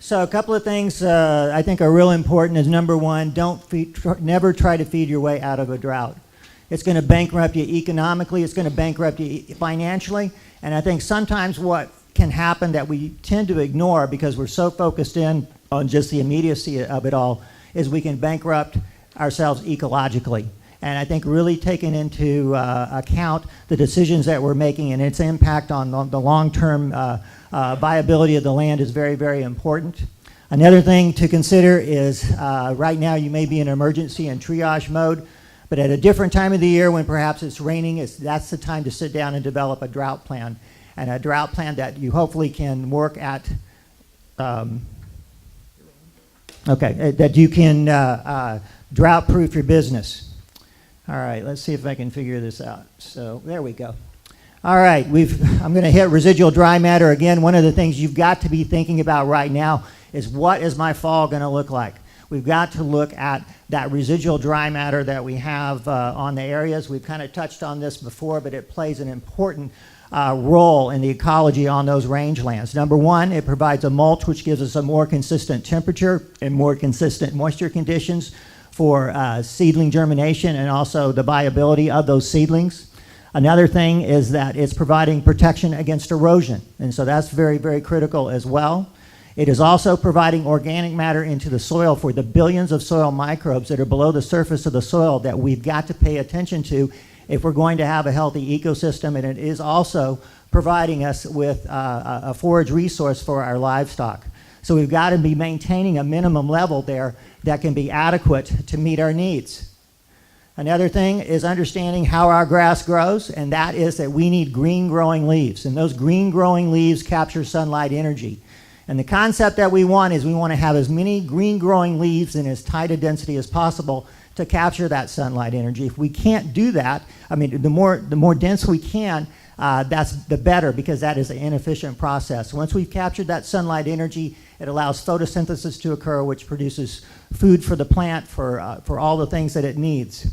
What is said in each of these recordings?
So a couple of things I think are real important is number one, never try to feed your way out of a drought. It's going to bankrupt you economically, it's going to bankrupt you financially, and I think sometimes what can happen that we tend to ignore because we're so focused in on just the immediacy of it all is we can bankrupt ourselves ecologically. And I think really taking into account the decisions that we're making and its impact on the long-term viability of the land is very, very important. Another thing to consider is right now you may be in emergency and triage mode, but at a different time of the year when perhaps it's raining, that's the time to sit down and develop a drought plan. And a drought plan that you hopefully can work at, that you can drought-proof your business. All right, let's see if I can figure this out. So there we go. All right, I'm going to hit residual dry matter again. One of the things you've got to be thinking about right now is what is my fall going to look like? We've got to look at that residual dry matter that we have on the areas. We've kind of touched on this before, but it plays an important role in the ecology on those rangelands. Number one, it provides a mulch which gives us a more consistent temperature and more consistent moisture conditions for seedling germination and also the viability of those seedlings. Another thing is that it's providing protection against erosion, and so that's very, very critical as well. It is also providing organic matter into the soil for the billions of soil microbes that are below the surface of the soil that we've got to pay attention to if we're going to have a healthy ecosystem, and it is also providing us with a forage resource for our livestock. So we've got to be maintaining a minimum level there that can be adequate to meet our needs. Another thing is understanding how our grass grows, and that is that we need green growing leaves, and those green growing leaves capture sunlight energy. And the concept that we want is we want to have as many green growing leaves in as tight a density as possible to capture that sunlight energy. If we can't do that, I mean, the more dense we can, that's the better, because that is an inefficient process. Once we've captured that sunlight energy, it allows photosynthesis to occur, which produces food for the plant for all the things that it needs.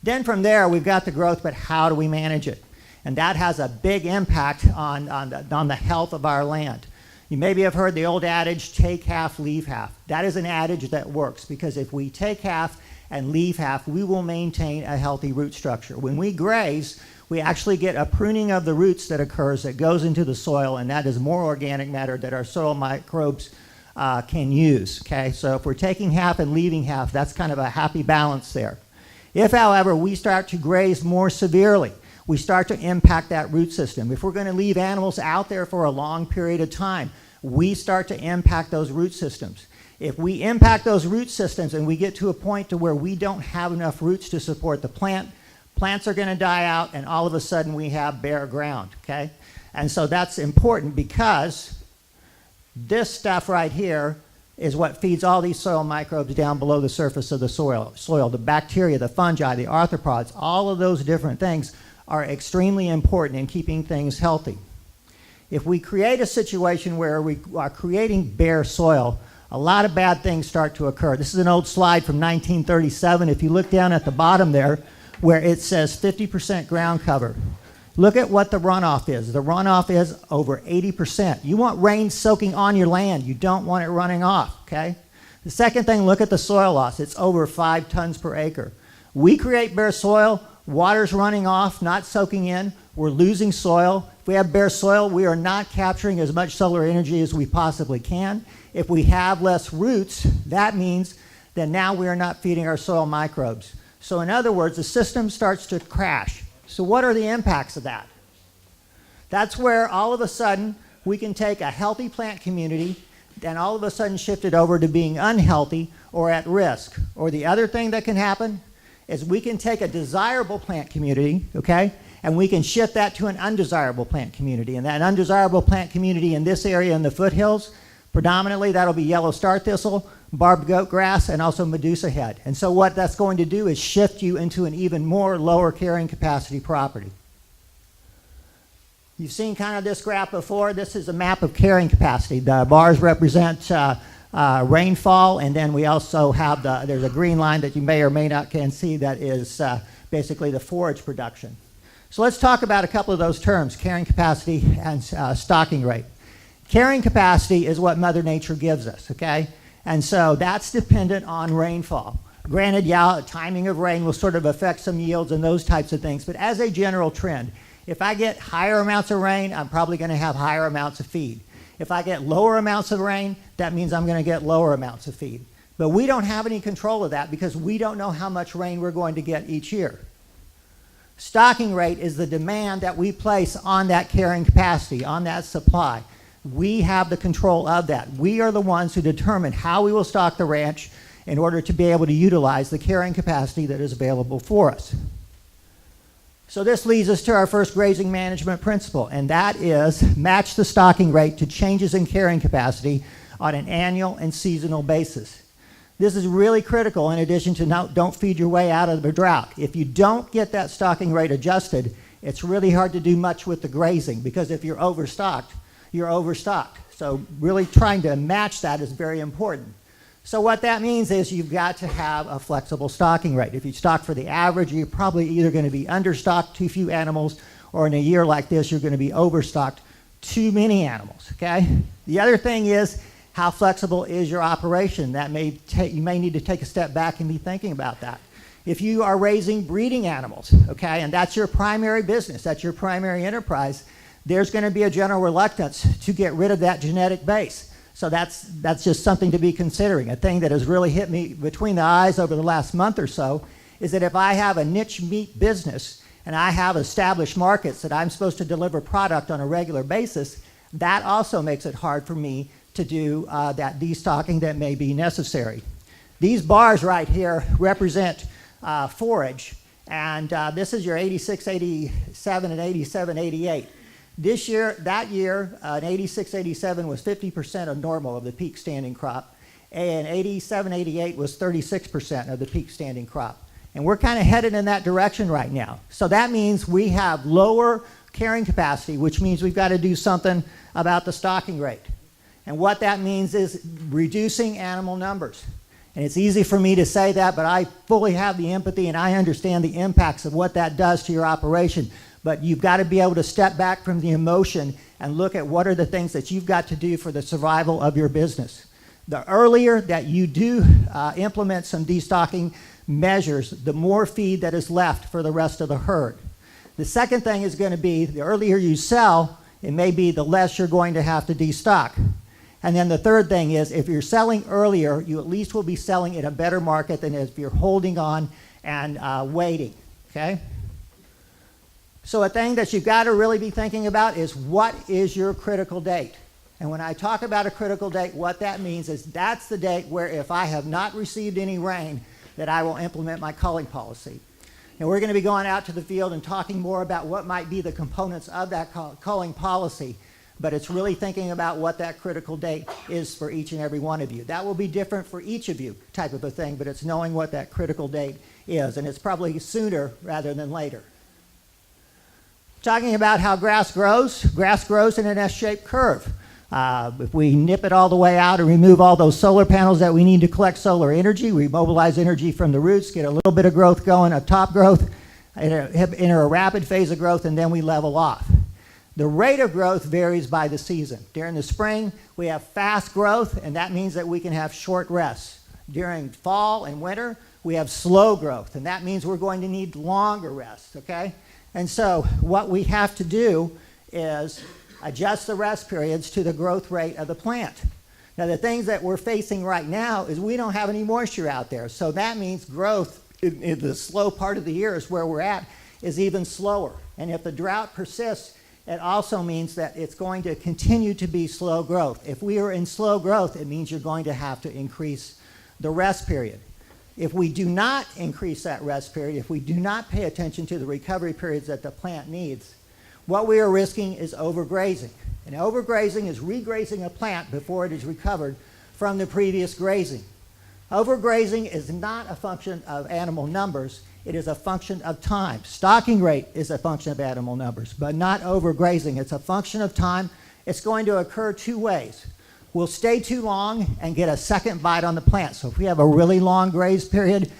Then from there, we've got the growth, but how do we manage it? And that has a big impact on the health of our land. You maybe have heard the old adage, take half, leave half. That is an adage that works, because if we take half and leave half, we will maintain a healthy root structure. When we graze, we actually get a pruning of the roots that occurs that goes into the soil, and that is more organic matter that our soil microbes can use. Okay, so if we're taking half and leaving half, that's kind of a happy balance there. If, however, we start to graze more severely, we start to impact that root system. If we're going to leave animals out there for a long period of time, we start to impact those root systems. If we impact those root systems and we get to a point to where we don't have enough roots to support the plant, plants are going to die out, and all of a sudden we have bare ground, okay? And so that's important, because this stuff right here is what feeds all these soil microbes down below the surface of the soil. The bacteria, the fungi, the arthropods, all of those different things are extremely important in keeping things healthy. If we create a situation where we are creating bare soil, a lot of bad things start to occur. This is an old slide from 1937. If you look down at the bottom there, where it says 50% ground cover, look at what the runoff is. The runoff is over 80%. You want rain soaking on your land. You don't want it running off, okay? The second thing, look at the soil loss. It's over 5 tons per acre. We create bare soil, water's running off, not soaking in, we're losing soil. If we have bare soil, we are not capturing as much solar energy as we possibly can. If we have less roots, that means that now we are not feeding our soil microbes. So in other words, the system starts to crash. So what are the impacts of that? That's where all of a sudden we can take a healthy plant community and all of a sudden shift it over to being unhealthy or at risk. Or the other thing that can happen is we can take a desirable plant community, okay, and we can shift that to an undesirable plant community. And that undesirable plant community in this area in the foothills, predominantly that'll be yellow star thistle, barbed goat grass, and also medusa head. And so what that's going to do is shift you into an even more lower carrying capacity property. You've seen kind of this graph before. This is a map of carrying capacity. The bars represent rainfall, and then we also have there's a green line that you may or may not can see that is basically the forage production. So let's talk about a couple of those terms, carrying capacity and stocking rate. Carrying capacity is what Mother Nature gives us, okay? And so that's dependent on rainfall. Granted, yeah, timing of rain will sort of affect some yields and those types of things, but as a general trend, if I get higher amounts of rain, I'm probably going to have higher amounts of feed. If I get lower amounts of rain, that means I'm going to get lower amounts of feed. But we don't have any control of that because we don't know how much rain we're going to get each year. Stocking rate is the demand that we place on that carrying capacity, on that supply. We have the control of that. We are the ones who determine how we will stock the ranch in order to be able to utilize the carrying capacity that is available for us. So this leads us to our first grazing management principle, and that is match the stocking rate to changes in carrying capacity on an annual and seasonal basis. This is really critical in addition to don't feed your way out of the drought. If you don't get that stocking rate adjusted, it's really hard to do much with the grazing because if you're overstocked, you're overstocked. So really trying to match that is very important. So what that means is you've got to have a flexible stocking rate. If you stock for the average, you're probably either going to be understocked too few animals, or in a year like this, you're going to be overstocked too many animals, okay? The other thing is how flexible is your operation. That you may need to take a step back and be thinking about that. If you are raising breeding animals, okay, and that's your primary business, that's your primary enterprise, there's going to be a general reluctance to get rid of that genetic base. So that's just something to be considering. A thing that has really hit me between the eyes over the last month or so is that if I have a niche meat business and I have established markets that I'm supposed to deliver product on a regular basis, that also makes it hard for me to do that destocking that may be necessary. These bars right here represent forage, and this is your 86, 87, and 87, 88. This year, that year, an 86, 87 was 50% of normal of the peak standing crop, and 87, 88 was 36% of the peak standing crop. And we're kind of headed in that direction right now. So that means we have lower carrying capacity, which means we've got to do something about the stocking rate. And what that means is reducing animal numbers. And it's easy for me to say that, but I fully have the empathy and I understand the impacts of what that does to your operation. But you've got to be able to step back from the emotion and look at what are the things that you've got to do for the survival of your business. The earlier that you do implement some destocking measures, the more feed that is left for the rest of the herd. The second thing is going to be the earlier you sell, it may be the less you're going to have to destock. And then the third thing is if you're selling earlier, you at least will be selling in a better market than if you're holding on and waiting, okay? So a thing that you've got to really be thinking about is what is your critical date? And when I talk about a critical date, what that means is that's the date where if I have not received any rain, that I will implement my culling policy. And we're going to be going out to the field and talking more about what might be the components of that culling policy, but it's really thinking about what that critical date is for each and every one of you. That will be different for each of you type of a thing, but it's knowing what that critical date is, and it's probably sooner rather than later. Talking about how grass grows in an S-shaped curve. If we nip it all the way out and remove all those solar panels that we need to collect solar energy, we mobilize energy from the roots, get a little bit of growth going, a top growth, enter a rapid phase of growth, and then we level off. The rate of growth varies by the season. During the spring, we have fast growth, and that means that we can have short rests. During fall and winter, we have slow growth, and that means we're going to need longer rests, okay? And so what we have to do is adjust the rest periods to the growth rate of the plant. Now the things that we're facing right now is we don't have any moisture out there. So that means growth in the slow part of the year is where we're at is even slower. And if the drought persists, it also means that it's going to continue to be slow growth. If we are in slow growth, it means you're going to have to increase the rest period. If we do not increase that rest period, if we do not pay attention to the recovery periods that the plant needs, what we are risking is overgrazing. And overgrazing is regrazing a plant before it is recovered from the previous grazing. Overgrazing is not a function of animal numbers, it is a function of time. Stocking rate is a function of animal numbers, but not overgrazing. It's a function of time. It's going to occur two ways. We'll stay too long and get a second bite on the plant. So if we have a really long graze period,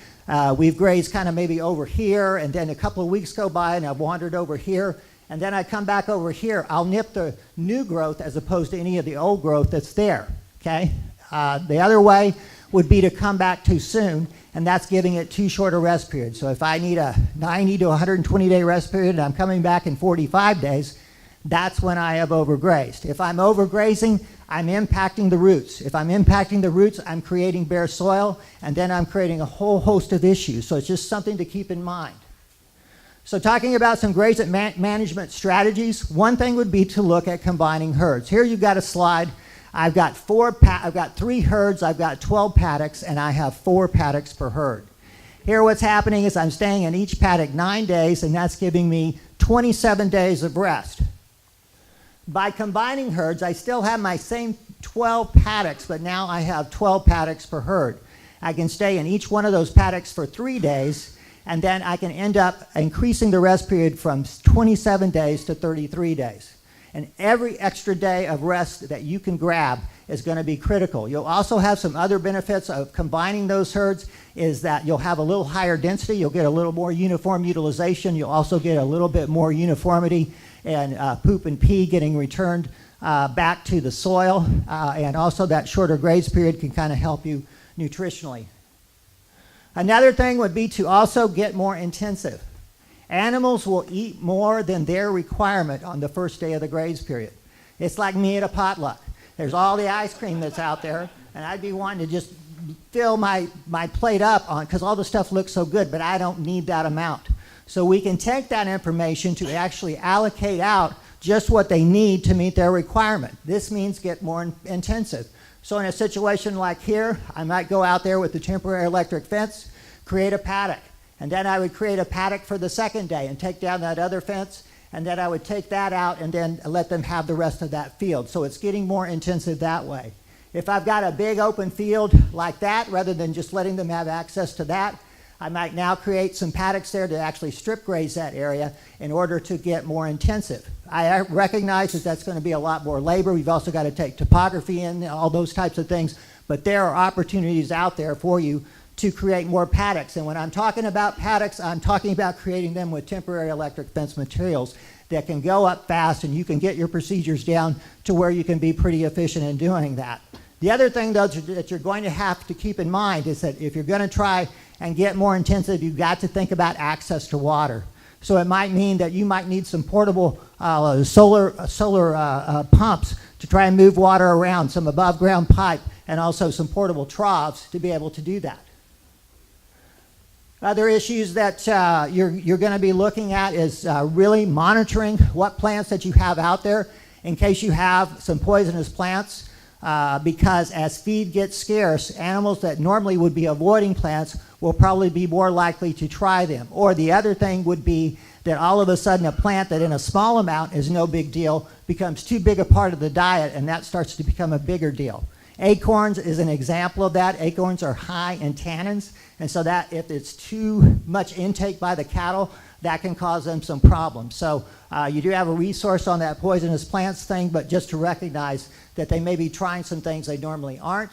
we've grazed kind of maybe over here, and then a couple of weeks go by and I've wandered over here, and then I come back over here, I'll nip the new growth as opposed to any of the old growth that's there, okay? The other way would be to come back too soon, and that's giving it too short a rest period. So if I need a 90 to 120 day rest period and I'm coming back in 45 days, that's when I have overgrazed. If I'm overgrazing, I'm impacting the roots. If I'm impacting the roots, I'm creating bare soil, and then I'm creating a whole host of issues. So it's just something to keep in mind. So talking about some grazing management strategies, one thing would be to look at combining herds. Here you've got a slide. I've got 3 herds, I've got 12 paddocks, and I have 4 paddocks per herd. Here what's happening is I'm staying in each paddock 9 days, and that's giving me 27 days of rest. By combining herds, I still have my same 12 paddocks, but now I have 12 paddocks per herd. I can stay in each one of those paddocks for 3 days, and then I can end up increasing the rest period from 27 days to 33 days. And every extra day of rest that you can grab is going to be critical. You'll also have some other benefits of combining those herds, is that you'll have a little higher density, you'll get a little more uniform utilization, you'll also get a little bit more uniformity and poop and pee getting returned back to the soil, and also that shorter graze period can kind of help you nutritionally. Another thing would be to also get more intensive. Animals will eat more than their requirement on the first day of the graze period. It's like me at a potluck. There's all the ice cream that's out there, and I'd be wanting to just fill my plate up on, because all the stuff looks so good, but I don't need that amount. So we can take that information to actually allocate out just what they need to meet their requirement. This means get more intensive. So in a situation like here, I might go out there with the temporary electric fence, create a paddock. And then I would create a paddock for the second day and take down that other fence, and then I would take that out and then let them have the rest of that field. So it's getting more intensive that way. If I've got a big open field like that, rather than just letting them have access to that, I might now create some paddocks there to actually strip graze that area in order to get more intensive. I recognize that that's going to be a lot more labor. We've also got to take topography in, all those types of things, but there are opportunities out there for you to create more paddocks. And when I'm talking about paddocks, I'm talking about creating them with temporary electric fence materials that can go up fast, and you can get your procedures down to where you can be pretty efficient in doing that. The other thing, though, that you're going to have to keep in mind is that if you're going to try and get more intensive, you've got to think about access to water. So it might mean that you might need some portable solar pumps to try and move water around, some above ground pipe, and also some portable troughs to be able to do that. Other issues that you're going to be looking at is really monitoring what plants that you have out there in case you have some poisonous plants, because as feed gets scarce, animals that normally would be avoiding plants will probably be more likely to try them. Or the other thing would be that all of a sudden a plant that in a small amount is no big deal becomes too big a part of the diet, and that starts to become a bigger deal. Acorns is an example of that. Acorns are high in tannins, and so that if it's too much intake by the cattle, that can cause them some problems. So you do have a resource on that poisonous plants thing, but just to recognize that they may be trying some things they normally aren't.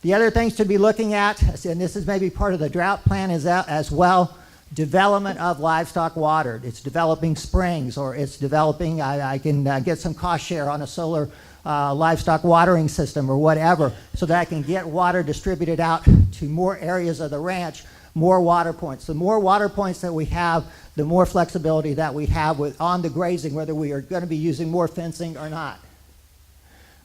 The other things to be looking at, and this is maybe part of the drought plan as well, development of livestock water. It's developing springs, or it's developing, I can get some cost share on a solar livestock watering system or whatever, so that I can get water distributed out to more areas of the ranch, more water points. The more water points that we have, the more flexibility that we have on the grazing, whether we are going to be using more fencing or not.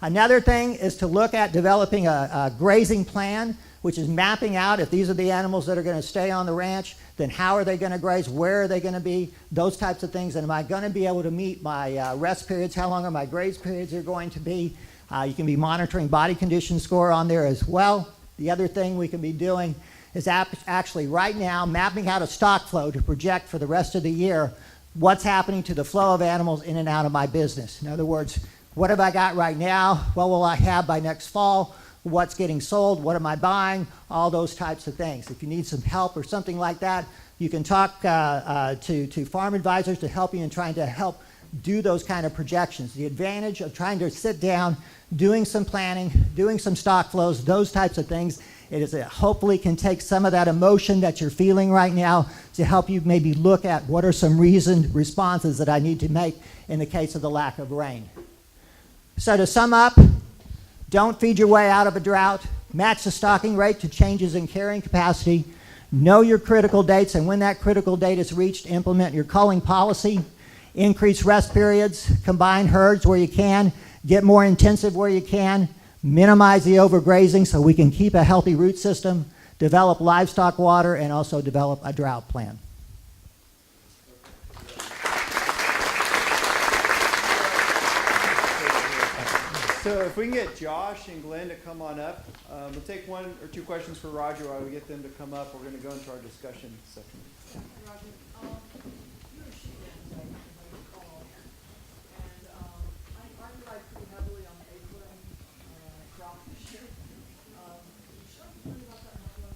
Another thing is to look at developing a grazing plan, which is mapping out if these are the animals that are going to stay on the ranch, then how are they going to graze, where are they going to be, those types of things, and am I going to be able to meet my rest periods, how long are my graze periods are going to be. You can be monitoring body condition score on there as well. The other thing we can be doing is actually right now mapping out a stock flow to project for the rest of the year what's happening to the flow of animals in and out of my business. In other words, what have I got right now? What will I have by next fall? What's getting sold? What am I buying? All those types of things. If you need some help or something like that, you can talk to farm advisors to help you in trying to help do those kind of projections. The advantage of trying to sit down, doing some planning, doing some stock flows, those types of things, It is hopefully can take some of that emotion that you're feeling right now to help you maybe look at what are some reasoned responses that I need to make in the case of the lack of rain. So to sum up, don't feed your way out of a drought. Match the stocking rate to changes in carrying capacity. Know your critical dates, and when that critical date is reached, implement your culling policy. Increase rest periods, combine herds where you can, get more intensive where you can, minimize the overgrazing so we can keep a healthy root system, develop livestock water, and also develop a drought plan. So if we can get Josh and Glenn to come on up, we'll take one or two questions for Roger while we get them to come up. We're going to go into our discussion section. Roger, you're a sheep man, I recall, and I rely pretty heavily on acorn crop this year. Can you show me about that not going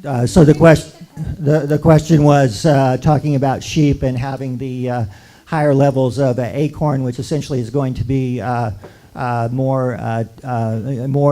on our sheep? So the question was talking about sheep and having the higher levels of acorn, which essentially is going to be more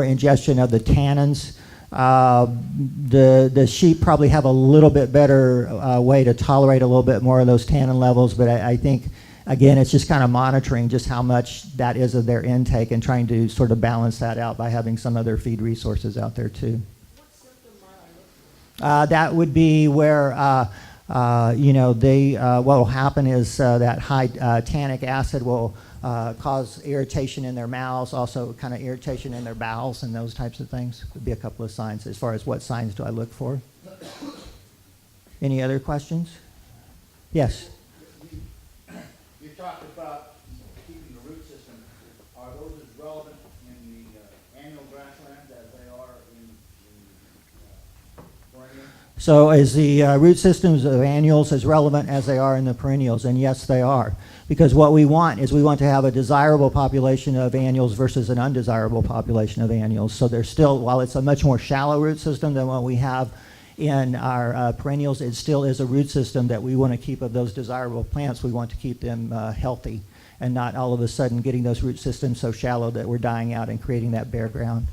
ingestion of the tannins. The sheep probably have a little bit better way to tolerate a little bit more of those tannin levels, but I think, again, it's just kind of monitoring just how much that is of their intake and trying to sort of balance that out by having some other feed resources out there too. What symptom might I look for? That would be where what will happen is that high tannic acid will cause irritation in their mouths, also kind of irritation in their bowels and those types of things. Would be a couple of signs. As far as what signs do I look for? Any other questions? Yes. You talked about keeping the root system. Are those as relevant in the annual grasslands as they are in perennial? So is the root systems of annuals as relevant as they are in the perennials? And yes, they are. Because what we want is we want to have a desirable population of annuals versus an undesirable population of annuals. So there's still, while it's a much more shallow root system than what we have in our perennials, it still is a root system that we want to keep of those desirable plants. We want to keep them healthy and not all of a sudden getting those root systems so shallow that we're dying out and creating that bare ground.